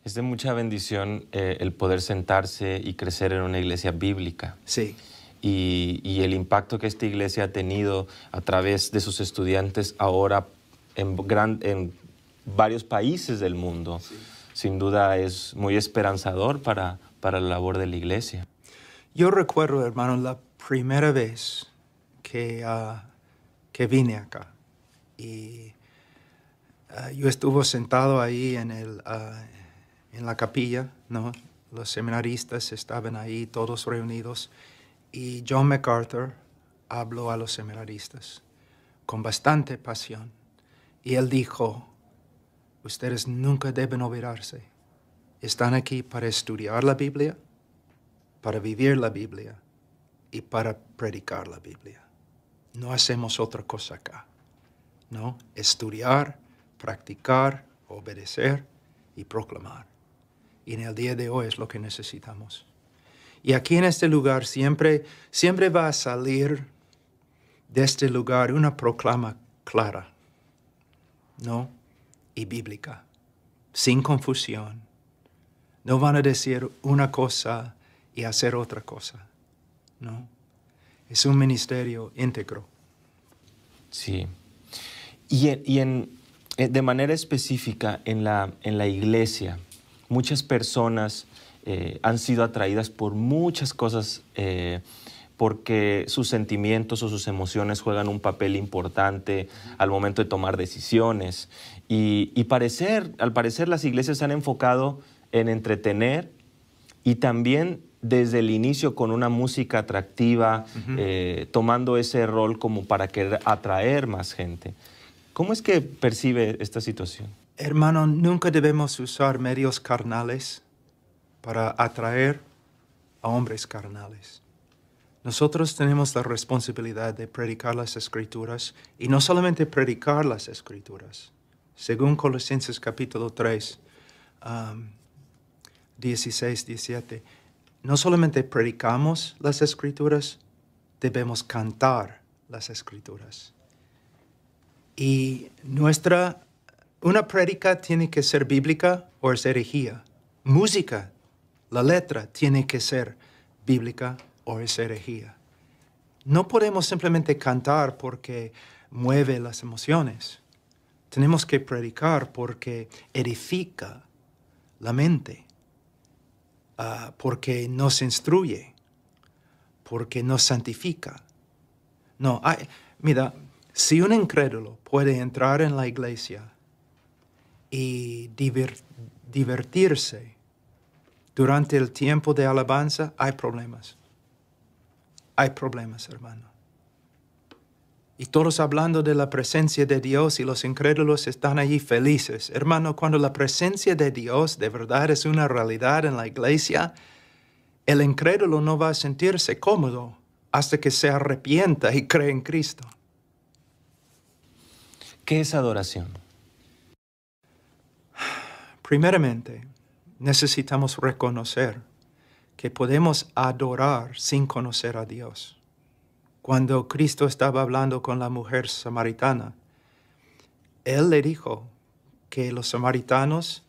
Es de mucha bendición el poder sentarse y crecer en una iglesia bíblica. Sí. Y el impacto que esta iglesia ha tenido a través de sus estudiantes ahora en varios países del mundo, sí, sin duda es muy esperanzador para la labor de la iglesia. Yo recuerdo, hermano, la primera vez que vine acá. Y yo estuve sentado ahí en la capilla, ¿no? Los seminaristas estaban ahí, todos reunidos. Y John MacArthur habló a los seminaristas con bastante pasión. Y él dijo, ustedes nunca deben olvidarse. Están aquí para estudiar la Biblia, para vivir la Biblia y para predicar la Biblia. No hacemos otra cosa acá, ¿no? Estudiar, practicar, obedecer y proclamar. Y en el día de hoy es lo que necesitamos. Y aquí en este lugar siempre va a salir de este lugar una proclama clara, ¿no? Y bíblica, sin confusión. No van a decir una cosa y hacer otra cosa, ¿no? Es un ministerio íntegro. Sí. De manera específica en la iglesia, muchas personas han sido atraídas por muchas cosas porque sus sentimientos o sus emociones juegan un papel importante al momento de tomar decisiones. Y al parecer las iglesias se han enfocado en entretener y también desde el inicio con una música atractiva, tomando ese rol como para querer atraer más gente. ¿Cómo es que percibe esta situación? Hermano, nunca debemos usar medios carnales para atraer a hombres carnales. Nosotros tenemos la responsabilidad de predicar las Escrituras y no solamente predicar las Escrituras. Según Colosenses capítulo 3, 16, 17, no solamente predicamos las Escrituras, debemos cantar las Escrituras. Y una prédica tiene que ser bíblica o es herejía. Música, la letra, tiene que ser bíblica o es herejía. No podemos simplemente cantar porque mueve las emociones. Tenemos que predicar porque edifica la mente, porque nos instruye, porque nos santifica. No, mira, si un incrédulo puede entrar en la iglesia y divertirse durante el tiempo de alabanza, hay problemas. Hay problemas, hermano. Y todos hablando de la presencia de Dios y los incrédulos están allí felices. Hermano, cuando la presencia de Dios de verdad es una realidad en la iglesia, el incrédulo no va a sentirse cómodo hasta que se arrepienta y cree en Cristo. ¿Qué es adoración? Primeramente, necesitamos reconocer que podemos adorar sin conocer a Dios. Cuando Cristo estaba hablando con la mujer samaritana, Él le dijo que los samaritanos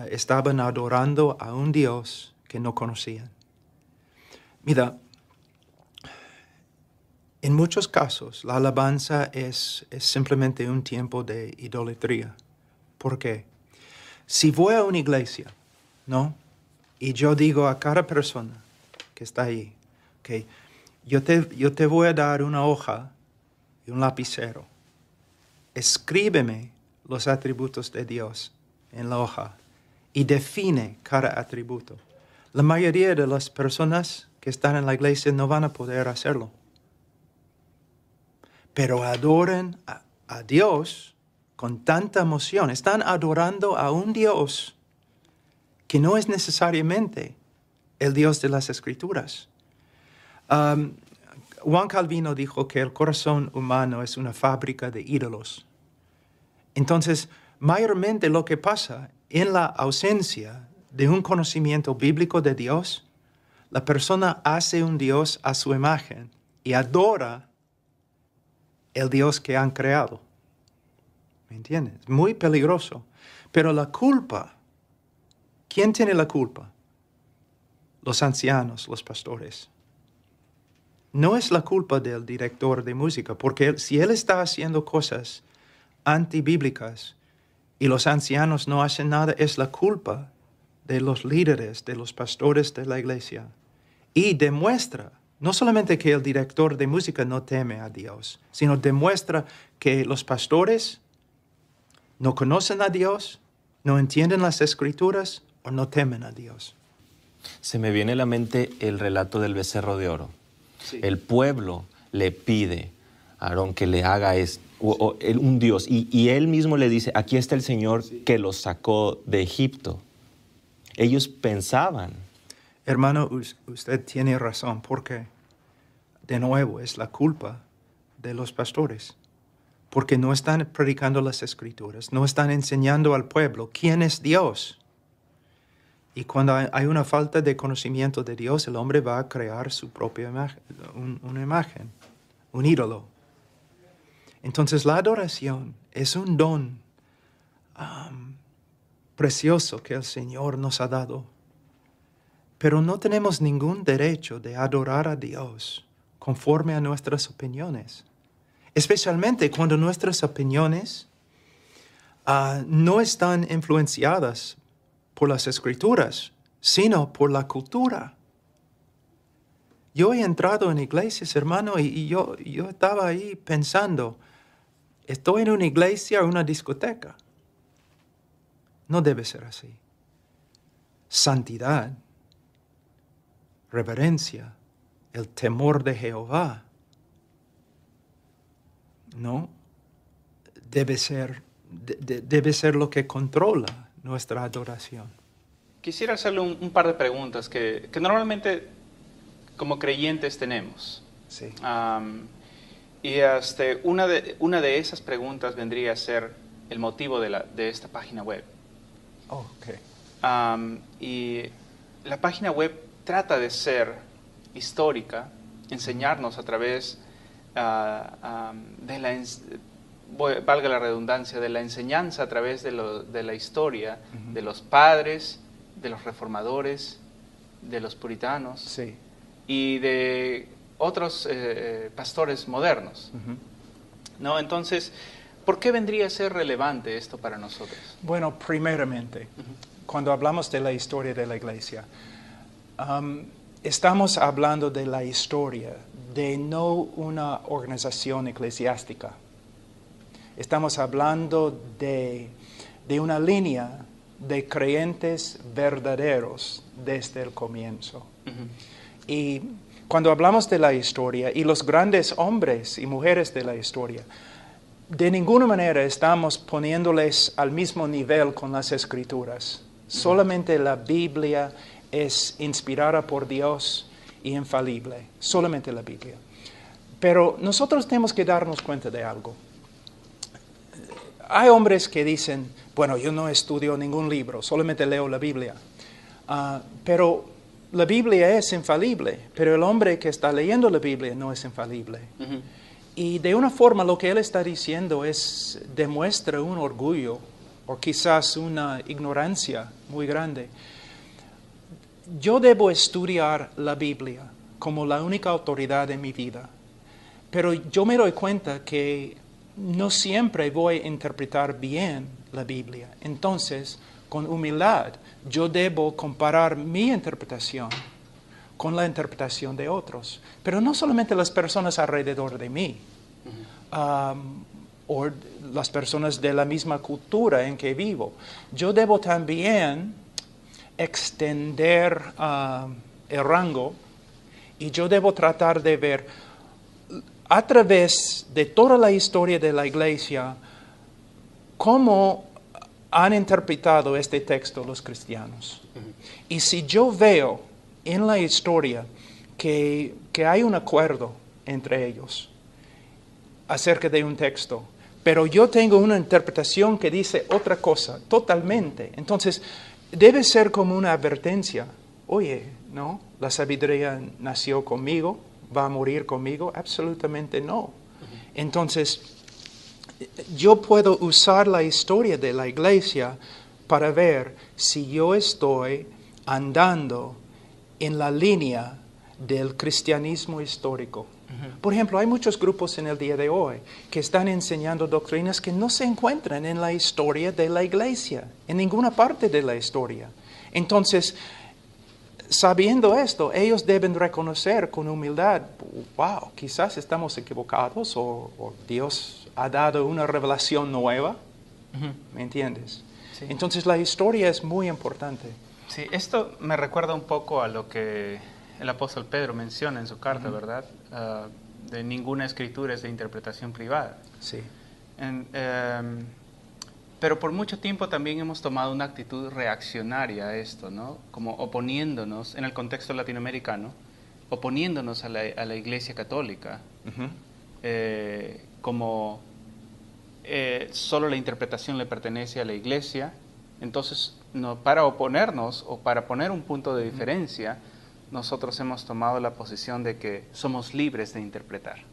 estaban adorando a un Dios que no conocían. Mira, en muchos casos la alabanza es simplemente un tiempo de idolatría. ¿Por qué? Si voy a una iglesia, ¿no? Y yo digo a cada persona que está ahí, okay, yo te voy a dar una hoja y un lapicero. Escríbeme los atributos de Dios en la hoja y define cada atributo. La mayoría de las personas que están en la iglesia no van a poder hacerlo. Pero adoren a Dios con tanta emoción. Están adorando a un Dios que no es necesariamente el Dios de las Escrituras. Juan Calvino dijo que el corazón humano es una fábrica de ídolos. Entonces, mayormente lo que pasa en la ausencia de un conocimiento bíblico de Dios, la persona hace un Dios a su imagen y adora el Dios que han creado. ¿Me entiendes? Muy peligroso. Pero la culpa ¿Quién tiene la culpa? Los ancianos, los pastores. No es la culpa del director de música, porque si él está haciendo cosas antibíblicas y los ancianos no hacen nada, es la culpa de los líderes, de los pastores de la iglesia. Y demuestra, no solamente que el director de música no teme a Dios, sino demuestra que los pastores no conocen a Dios, no entienden las Escrituras o no temen a Dios. Se me viene a la mente el relato del becerro de oro. Sí. El pueblo le pide a Aarón que le haga un Dios, y él mismo le dice, aquí está el Señor que los sacó de Egipto. Ellos pensaban. Hermano, usted tiene razón, porque de nuevo es la culpa de los pastores, porque no están predicando las Escrituras, no están enseñando al pueblo quién es Dios. Y cuando hay una falta de conocimiento de Dios, el hombre va a crear su propia imagen, una imagen, un ídolo. Entonces la adoración es un don precioso que el Señor nos ha dado. Pero no tenemos ningún derecho de adorar a Dios conforme a nuestras opiniones. Especialmente cuando nuestras opiniones no están influenciadas por las Escrituras, sino por la cultura. Yo he entrado en iglesias, hermano, y yo estaba ahí pensando, ¿estoy en una iglesia o una discoteca? No debe ser así. Santidad, reverencia, el temor de Jehová, ¿no? Debe ser lo que controla nuestra adoración. Quisiera hacerle un par de preguntas que normalmente como creyentes tenemos. Sí. Y una de esas preguntas vendría a ser el motivo de esta página web. Oh, okay. Y la página web trata de ser histórica, enseñarnos a través valga la redundancia, de la enseñanza a través de la historia, de los padres, de los reformadores, de los puritanos, Sí. y de otros pastores modernos. ¿No? Entonces, ¿por qué vendría a ser relevante esto para nosotros? Bueno, primeramente, cuando hablamos de la historia de la iglesia, estamos hablando de la historia de no una organización eclesiástica. Estamos hablando de una línea de creyentes verdaderos desde el comienzo. Y cuando hablamos de la historia y los grandes hombres y mujeres de la historia, de ninguna manera estamos poniéndoles al mismo nivel con las Escrituras. Solamente la Biblia es inspirada por Dios y infalible. Solamente la Biblia. Pero nosotros tenemos que darnos cuenta de algo. Hay hombres que dicen, bueno, yo no estudio ningún libro, solamente leo la Biblia. Pero la Biblia es infalible, pero el hombre que está leyendo la Biblia no es infalible. Y de una forma lo que él está diciendo demuestra un orgullo o quizás una ignorancia muy grande. Yo debo estudiar la Biblia como la única autoridad en mi vida, pero yo me doy cuenta que no siempre voy a interpretar bien la Biblia. Entonces, con humildad, yo debo comparar mi interpretación con la interpretación de otros. Pero no solamente las personas alrededor de mí, o las personas de la misma cultura en que vivo. Yo debo también extender el rango y yo debo tratar de ver a través de toda la historia de la iglesia cómo han interpretado este texto los cristianos. Y si yo veo en la historia que hay un acuerdo entre ellos acerca de un texto, pero yo tengo una interpretación que dice otra cosa totalmente, entonces debe ser como una advertencia. Oye, ¿no? La sabiduría nació conmigo, va a morir conmigo. Absolutamente no. Entonces, yo puedo usar la historia de la iglesia para ver si yo estoy andando en la línea del cristianismo histórico. Por ejemplo, hay muchos grupos en el día de hoy que están enseñando doctrinas que no se encuentran en la historia de la iglesia, en ninguna parte de la historia. Entonces, sabiendo esto, ellos deben reconocer con humildad, wow, quizás estamos equivocados o Dios ha dado una revelación nueva. ¿Me entiendes? Sí. Entonces la historia es muy importante. Sí, esto me recuerda un poco a lo que el apóstol Pedro menciona en su carta, ¿verdad? De ninguna escritura es de interpretación privada. Sí. Pero por mucho tiempo también hemos tomado una actitud reaccionaria a esto, ¿no? Como oponiéndonos, en el contexto latinoamericano, oponiéndonos a la Iglesia Católica, como solo la interpretación le pertenece a la Iglesia. Entonces, no, para oponernos o para poner un punto de diferencia, nosotros hemos tomado la posición de que somos libres de interpretar.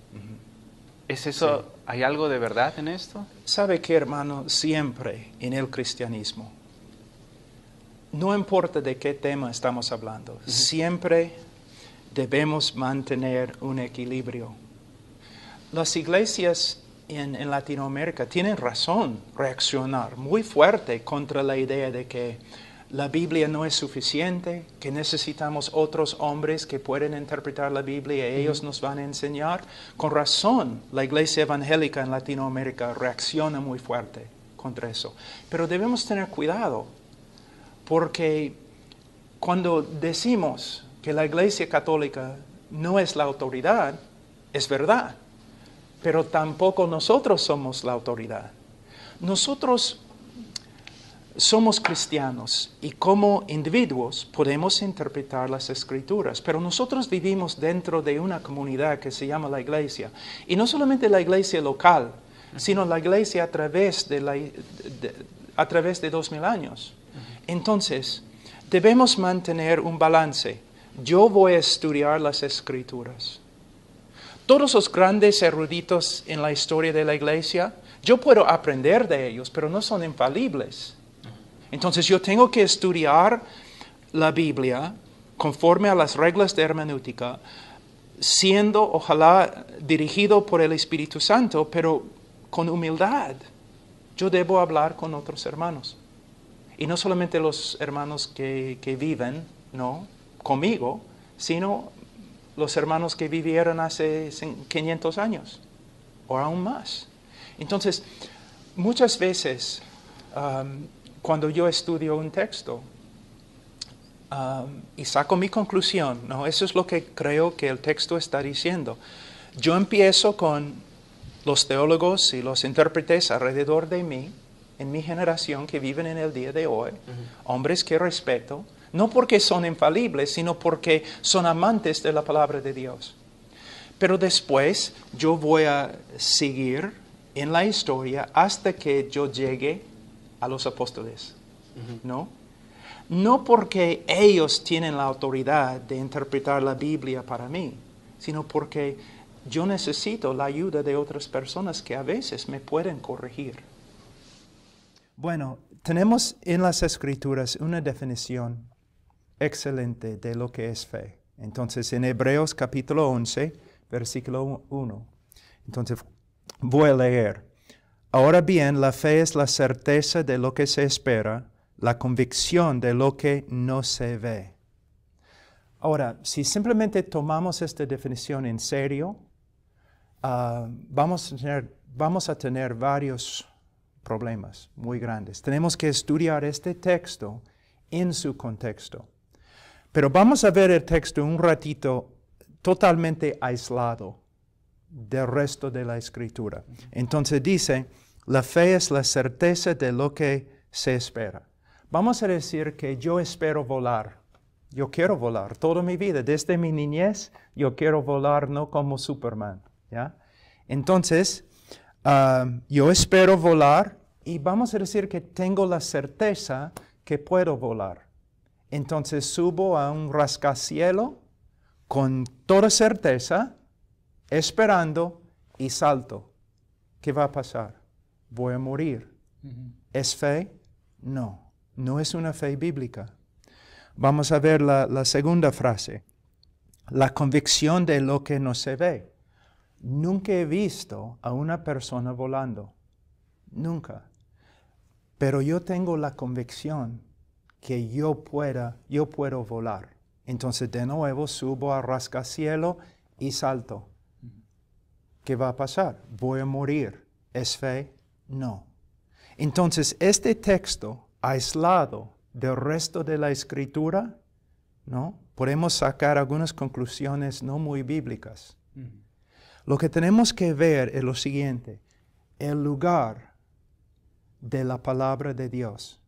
¿Es eso? Sí. ¿Hay algo de verdad en esto? ¿Sabe qué, hermano? Siempre en el cristianismo, no importa de qué tema estamos hablando, siempre debemos mantener un equilibrio. Las iglesias en Latinoamérica tienen razón reaccionar muy fuerte contra la idea de que la Biblia no es suficiente, que necesitamos otros hombres que pueden interpretar la Biblia y ellos nos van a enseñar. Con razón, la iglesia evangélica en Latinoamérica reacciona muy fuerte contra eso. Pero debemos tener cuidado, porque cuando decimos que la iglesia católica no es la autoridad, es verdad, pero tampoco nosotros somos la autoridad. Nosotros somos cristianos y como individuos podemos interpretar las Escrituras, pero nosotros vivimos dentro de una comunidad que se llama la iglesia. Y no solamente la iglesia local, sino la iglesia a través de 2000 años. Entonces, debemos mantener un balance. Yo voy a estudiar las Escrituras. Todos los grandes eruditos en la historia de la iglesia, yo puedo aprender de ellos, pero no son infalibles. Entonces yo tengo que estudiar la Biblia conforme a las reglas de hermenéutica, siendo ojalá dirigido por el Espíritu Santo, pero con humildad. Yo debo hablar con otros hermanos. Y no solamente los hermanos que viven, ¿no?, conmigo, sino los hermanos que vivieron hace 500 años o aún más. Entonces, muchas veces, cuando yo estudio un texto y saco mi conclusión, ¿no?, eso es lo que creo que el texto está diciendo. Yo empiezo con los teólogos y los intérpretes alrededor de mí, en mi generación que viven en el día de hoy, hombres que respeto, no porque son infalibles, sino porque son amantes de la palabra de Dios. Pero después yo voy a seguir en la historia hasta que yo llegue a los apóstoles, ¿no? No porque ellos tienen la autoridad de interpretar la Biblia para mí, sino porque yo necesito la ayuda de otras personas que a veces me pueden corregir. Bueno, tenemos en las Escrituras una definición excelente de lo que es fe. Entonces, en Hebreos capítulo 11, versículo 1. Entonces, voy a leer. Ahora bien, la fe es la certeza de lo que se espera, la convicción de lo que no se ve. Ahora, si simplemente tomamos esta definición en serio, vamos a tener varios problemas muy grandes. Tenemos que estudiar este texto en su contexto. Pero vamos a ver el texto un ratito totalmente aislado del resto de la Escritura. Entonces dice, la fe es la certeza de lo que se espera. Vamos a decir que yo espero volar. Yo quiero volar toda mi vida. Desde mi niñez, yo quiero volar no como Superman, ¿ya? Entonces, yo espero volar y vamos a decir que tengo la certeza que puedo volar. Entonces subo a un rascacielos con toda certeza, esperando y salto. ¿Qué va a pasar? Voy a morir. ¿Es fe? No. No es una fe bíblica. Vamos a ver la segunda frase. La convicción de lo que no se ve. Nunca he visto a una persona volando. Nunca. Pero yo tengo la convicción que yo puedo volar. Entonces de nuevo subo a rascacielos y salto. ¿Qué va a pasar? ¿Voy a morir? ¿Es fe? No. Entonces este texto aislado del resto de la Escritura, ¿no? Podemos sacar algunas conclusiones no muy bíblicas. Lo que tenemos que ver es lo siguiente, el lugar de la palabra de Dios.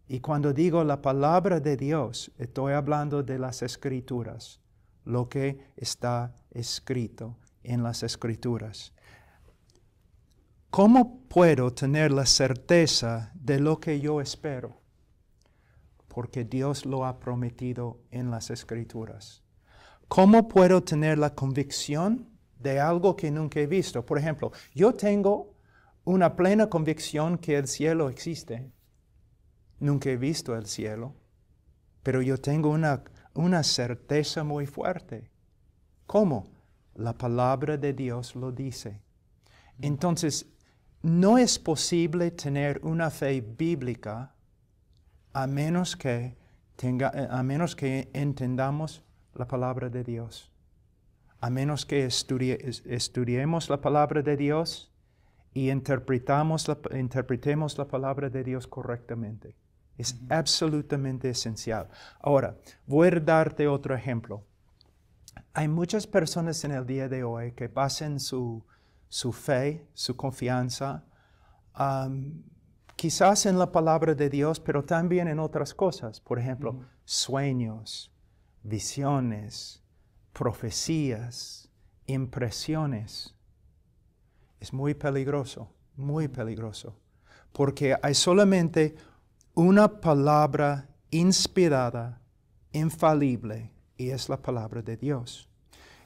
Y cuando digo la palabra de Dios, estoy hablando de las Escrituras, lo que está escrito en las Escrituras. ¿Cómo puedo tener la certeza de lo que yo espero? Porque Dios lo ha prometido en las Escrituras. ¿Cómo puedo tener la convicción de algo que nunca he visto? Por ejemplo, yo tengo una plena convicción que el cielo existe. Nunca he visto el cielo, pero yo tengo una certeza muy fuerte. ¿Cómo? La palabra de Dios lo dice. Entonces, no es posible tener una fe bíblica a menos que entendamos la palabra de Dios. A menos que estudiemos la palabra de Dios y interpretemos la palabra de Dios correctamente. Es absolutamente esencial. Ahora, voy a darte otro ejemplo. Hay muchas personas en el día de hoy que basan su fe, su confianza, quizás en la palabra de Dios, pero también en otras cosas. Por ejemplo, sueños, visiones, profecías, impresiones. Es muy peligroso, porque hay solamente una palabra inspirada, infalible, y es la palabra de Dios.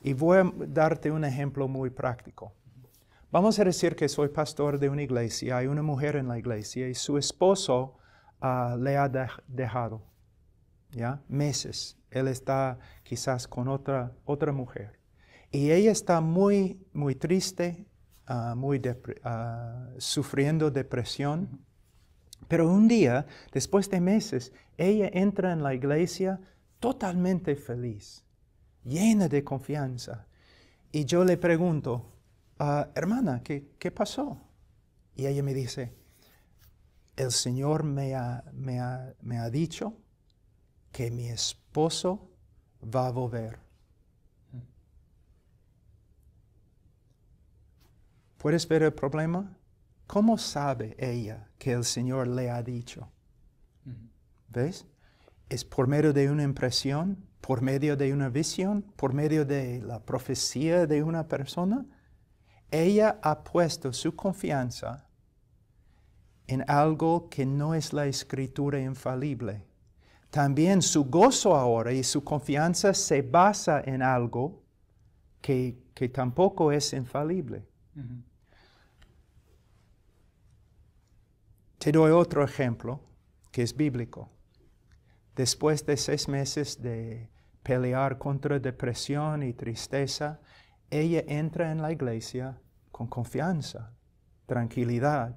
Y voy a darte un ejemplo muy práctico. Vamos a decir que soy pastor de una iglesia, hay una mujer en la iglesia y su esposo le ha dejado, ¿ya? Meses. Él está quizás con otra mujer. Y ella está muy triste, sufriendo depresión. Pero un día, después de meses, ella entra en la iglesia totalmente feliz, llena de confianza. Y yo le pregunto, hermana, ¿qué pasó? Y ella me dice, el Señor me ha dicho que mi esposo va a volver. ¿Puedes ver el problema? ¿Cómo sabe ella que el Señor le ha dicho? ¿Ves? Es por medio de una impresión, por medio de una visión, por medio de la profecía de una persona. Ella ha puesto su confianza en algo que no es la Escritura infalible. También su gozo ahora y su confianza se basa en algo que tampoco es infalible. Te doy otro ejemplo que es bíblico. Después de 6 meses de pelear contra depresión y tristeza, ella entra en la iglesia con confianza, tranquilidad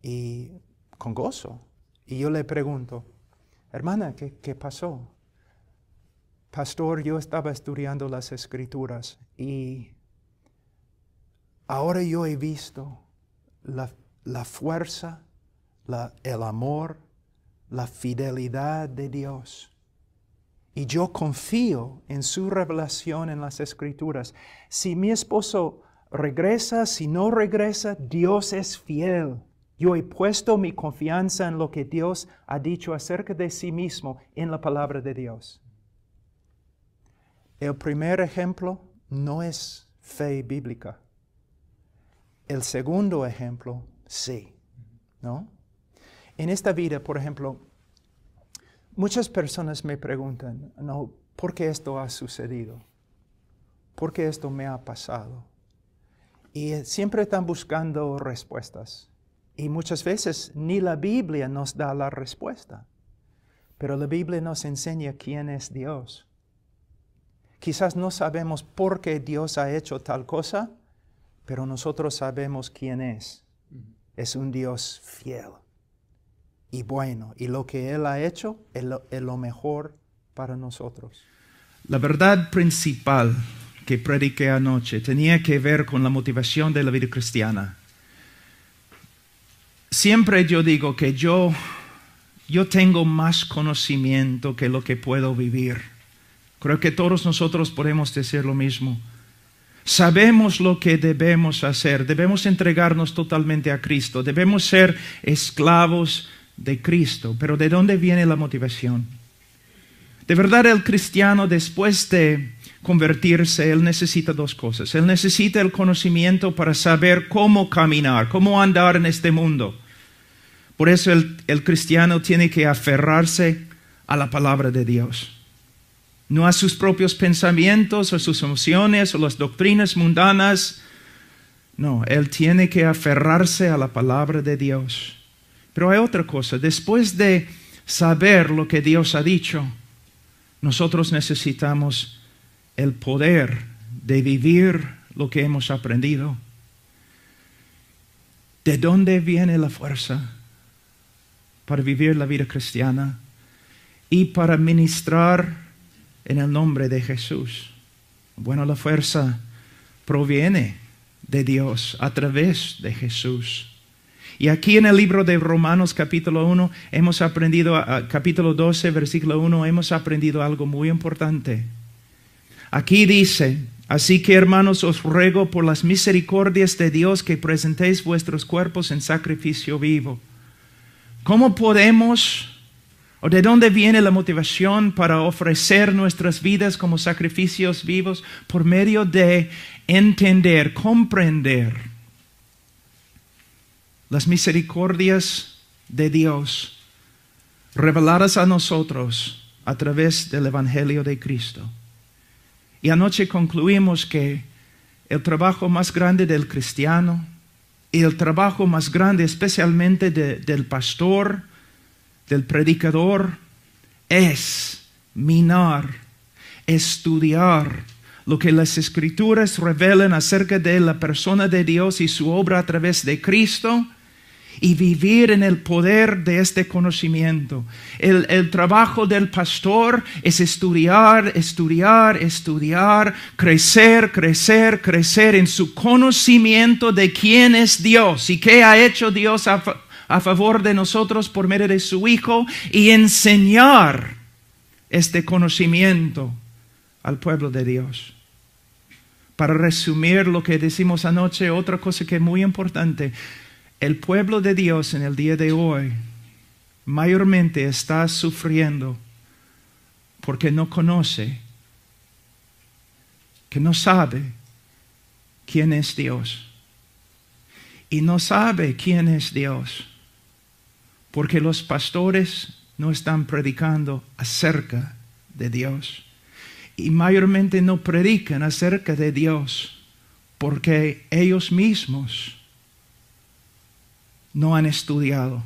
y con gozo. Y yo le pregunto, hermana, ¿qué pasó? Pastor, yo estaba estudiando las Escrituras y ahora yo he visto la fuerza, el amor, la fidelidad de Dios. Y yo confío en su revelación en las Escrituras. Si mi esposo regresa, si no regresa, Dios es fiel. Yo he puesto mi confianza en lo que Dios ha dicho acerca de sí mismo en la palabra de Dios. El primer ejemplo no es fe bíblica. El segundo ejemplo, sí, ¿no? En esta vida, por ejemplo, muchas personas me preguntan, no, ¿por qué esto ha sucedido? ¿Por qué esto me ha pasado? Y siempre están buscando respuestas. Y muchas veces ni la Biblia nos da la respuesta. Pero la Biblia nos enseña quién es Dios. Quizás no sabemos por qué Dios ha hecho tal cosa, pero nosotros sabemos quién es. Es un Dios fiel y bueno. Y lo que Él ha hecho es lo mejor para nosotros. La verdad principal que prediqué anoche tenía que ver con la motivación de la vida cristiana. Siempre yo digo que yo tengo más conocimiento que lo que puedo vivir. Creo que todos nosotros podemos decir lo mismo. Sabemos lo que debemos hacer. Debemos entregarnos totalmente a Cristo. Debemos ser esclavos de Cristo. Pero ¿de dónde viene la motivación? De verdad, el cristiano, después de convertirse, él necesita dos cosas. Él necesita el conocimiento para saber cómo caminar, cómo andar en este mundo. Por eso el cristiano tiene que aferrarse a la palabra de Dios. No a sus propios pensamientos o sus emociones o las doctrinas mundanas. No, él tiene que aferrarse a la palabra de Dios. Pero hay otra cosa. Después de saber lo que Dios ha dicho, nosotros necesitamos el poder de vivir lo que hemos aprendido. ¿De dónde viene la fuerza para vivir la vida cristiana y para ministrar en el nombre de Jesús? Bueno, la fuerza proviene de Dios a través de Jesús. Y aquí en el libro de Romanos capítulo 1, hemos aprendido, capítulo 12, versículo 1, hemos aprendido algo muy importante. Aquí dice: así que, hermanos, os ruego por las misericordias de Dios que presentéis vuestros cuerpos en sacrificio vivo. ¿Cómo podemos, o de dónde viene la motivación para ofrecer nuestras vidas como sacrificios vivos? Por medio de entender, comprender las misericordias de Dios reveladas a nosotros a través del Evangelio de Cristo. Y anoche concluimos que el trabajo más grande del cristiano y el trabajo más grande especialmente del pastor, del predicador, es minar, estudiar lo que las Escrituras revelan acerca de la persona de Dios y su obra a través de Cristo, y vivir en el poder de este conocimiento. El trabajo del pastor es estudiar, crecer en su conocimiento de quién es Dios y qué ha hecho Dios a favor de nosotros por medio de su Hijo, y enseñar este conocimiento al pueblo de Dios. Para resumir lo que decimos anoche, otra cosa que es muy importante: el pueblo de Dios en el día de hoy mayormente está sufriendo porque no conoce, que no sabe quién es Dios. Y no sabe quién es Dios porque los pastores no están predicando acerca de Dios. Y mayormente no predican acerca de Dios porque ellos mismos no han estudiado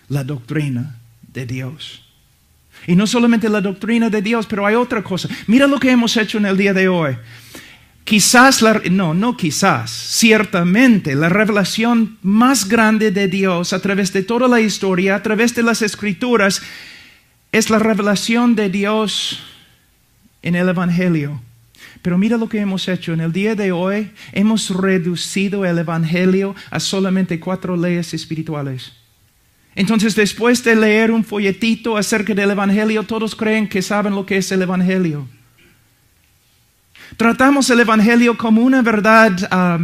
la doctrina de Dios. Y no solamente la doctrina de Dios, pero hay otra cosa. Mira lo que hemos hecho en el día de hoy. Ciertamente la revelación más grande de Dios a través de toda la historia, a través de las Escrituras, es la revelación de Dios en el Evangelio. Pero mira lo que hemos hecho. En el día de hoy hemos reducido el Evangelio a solamente 4 leyes espirituales. Entonces, después de leer un folletito acerca del Evangelio, todos creen que saben lo que es el Evangelio. Tratamos el Evangelio como una verdad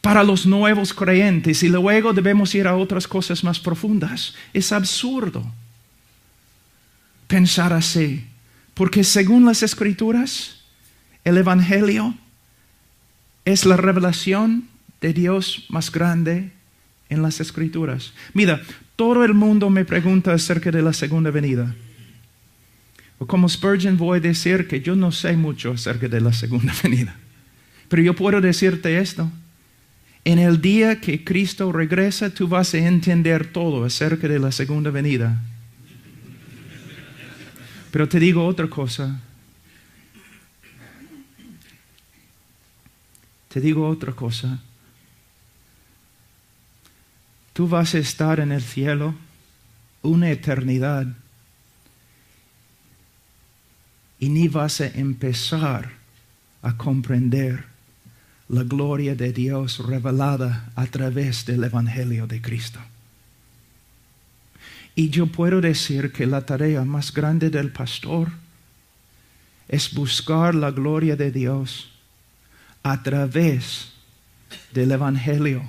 para los nuevos creyentes y luego debemos ir a otras cosas más profundas. Es absurdo pensar así, porque según las Escrituras, el Evangelio es la revelación de Dios más grande en las Escrituras. Mira, todo el mundo me pregunta acerca de la segunda venida. O como Spurgeon voy a decir que yo no sé mucho acerca de la segunda venida. Pero yo puedo decirte esto. En el día que Cristo regresa, tú vas a entender todo acerca de la segunda venida. Pero te digo otra cosa. Te digo otra cosa. Tú vas a estar en el cielo una eternidad y ni vas a empezar a comprender la gloria de Dios revelada a través del Evangelio de Cristo. Y yo puedo decir que la tarea más grande del pastor es buscar la gloria de Dios a través del Evangelio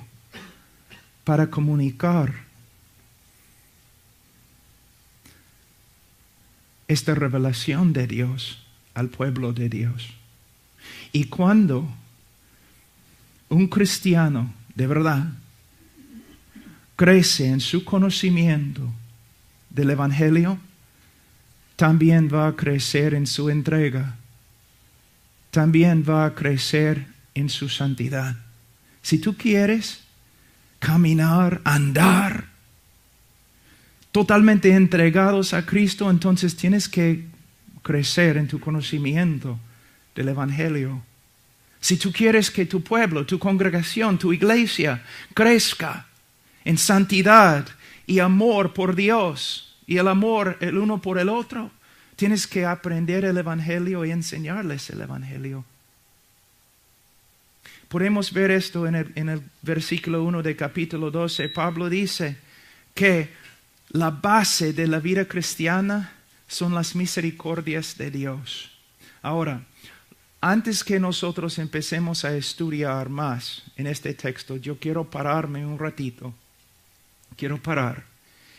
para comunicar esta revelación de Dios al pueblo de Dios. Y cuando un cristiano de verdad crece en su conocimiento del Evangelio, también va a crecer en su entrega, también va a crecer en su santidad. Si tú quieres caminar, andar totalmente entregados a Cristo, entonces tienes que crecer en tu conocimiento del Evangelio. Si tú quieres que tu pueblo, tu congregación, tu iglesia crezca en santidad y amor por Dios y el amor el uno por el otro, tienes que aprender el Evangelio y enseñarles el Evangelio. Podemos ver esto en el versículo 1 de capítulo 12. Pablo dice que la base de la vida cristiana son las misericordias de Dios. Ahora, antes que nosotros empecemos a estudiar más en este texto, yo quiero pararme un ratito. Quiero parar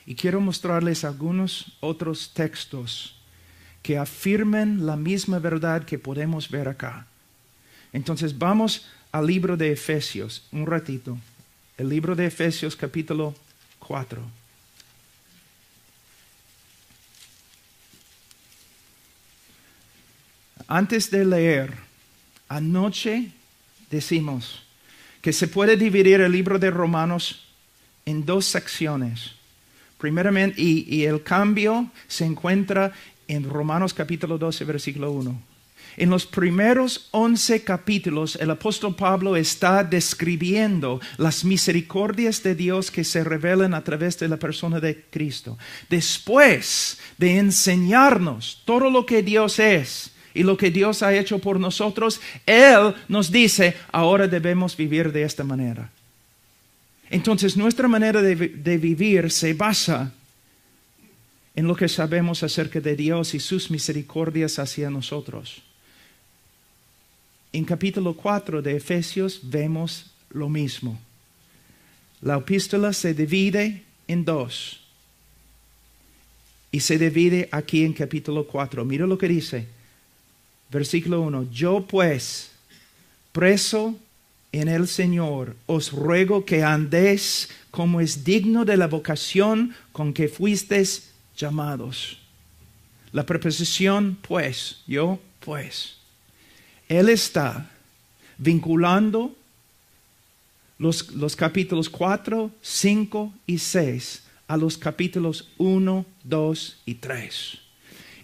y quiero mostrarles algunos otros textos que afirmen la misma verdad que podemos ver acá. Entonces vamos al libro de Efesios, un ratito. El libro de Efesios capítulo 4. Antes de leer, anoche decimos que se puede dividir el libro de Romanos en dos secciones. Primeramente, y el cambio se encuentra en Romanos capítulo 12, versículo 1. En los primeros 11 capítulos, el apóstol Pablo está describiendo las misericordias de Dios que se revelan a través de la persona de Cristo. Después de enseñarnos todo lo que Dios es y lo que Dios ha hecho por nosotros, Él nos dice, ahora debemos vivir de esta manera. Entonces, nuestra manera de vivir se basa en lo que sabemos acerca de Dios y sus misericordias hacia nosotros. En capítulo 4 de Efesios vemos lo mismo. La epístola se divide en dos. Y se divide aquí en capítulo 4. Mira lo que dice. Versículo 1. Yo pues, preso en el Señor, os ruego que andéis como es digno de la vocación con que fuisteis llamados. La preposición pues, yo pues. Él está vinculando los capítulos 4, 5 y 6 a los capítulos 1, 2 y 3.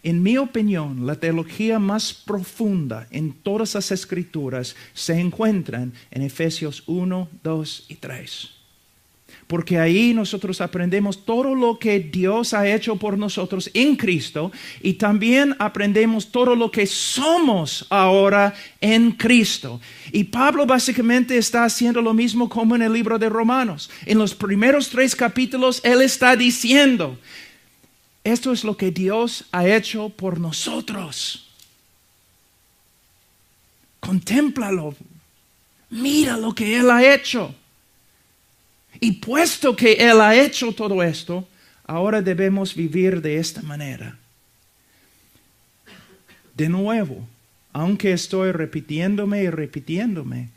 En mi opinión, la teología más profunda en todas las escrituras se encuentran en Efesios 1, 2 y 3. Porque ahí nosotros aprendemos todo lo que Dios ha hecho por nosotros en Cristo y también aprendemos todo lo que somos ahora en Cristo. Y Pablo básicamente está haciendo lo mismo como en el libro de Romanos. En los primeros 3 capítulos él está diciendo, esto es lo que Dios ha hecho por nosotros. Contémplalo. Mira lo que Él ha hecho. Y puesto que Él ha hecho todo esto, ahora debemos vivir de esta manera. De nuevo, aunque estoy repitiéndome y repitiéndome,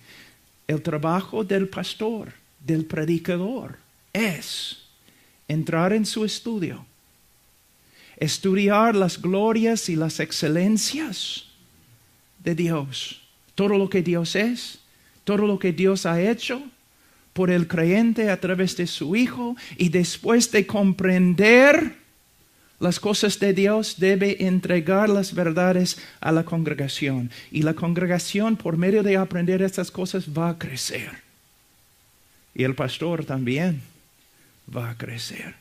el trabajo del pastor, del predicador, es entrar en su estudio, estudiar las glorias y las excelencias de Dios, todo lo que Dios es, todo lo que Dios ha hecho, por el creyente a través de su Hijo, y después de comprender las cosas de Dios, debe entregar las verdades a la congregación. Y la congregación, por medio de aprender estas cosas, va a crecer. Y el pastor también va a crecer.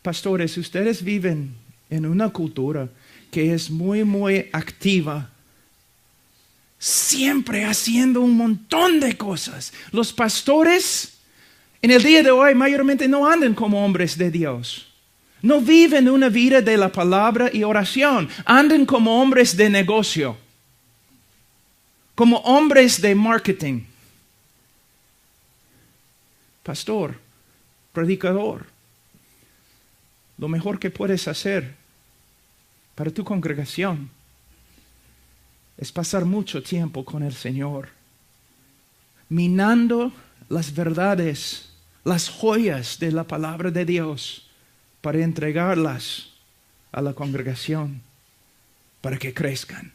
Pastores, ustedes viven en una cultura que es muy, muy activa, siempre haciendo un montón de cosas. Los pastores en el día de hoy mayormente no andan como hombres de Dios. No viven una vida de la palabra y oración. Andan como hombres de negocio, como hombres de marketing. Pastor, predicador, lo mejor que puedes hacer para tu congregación es pasar mucho tiempo con el Señor, minando las verdades, las joyas de la palabra de Dios, para entregarlas a la congregación, para que crezcan.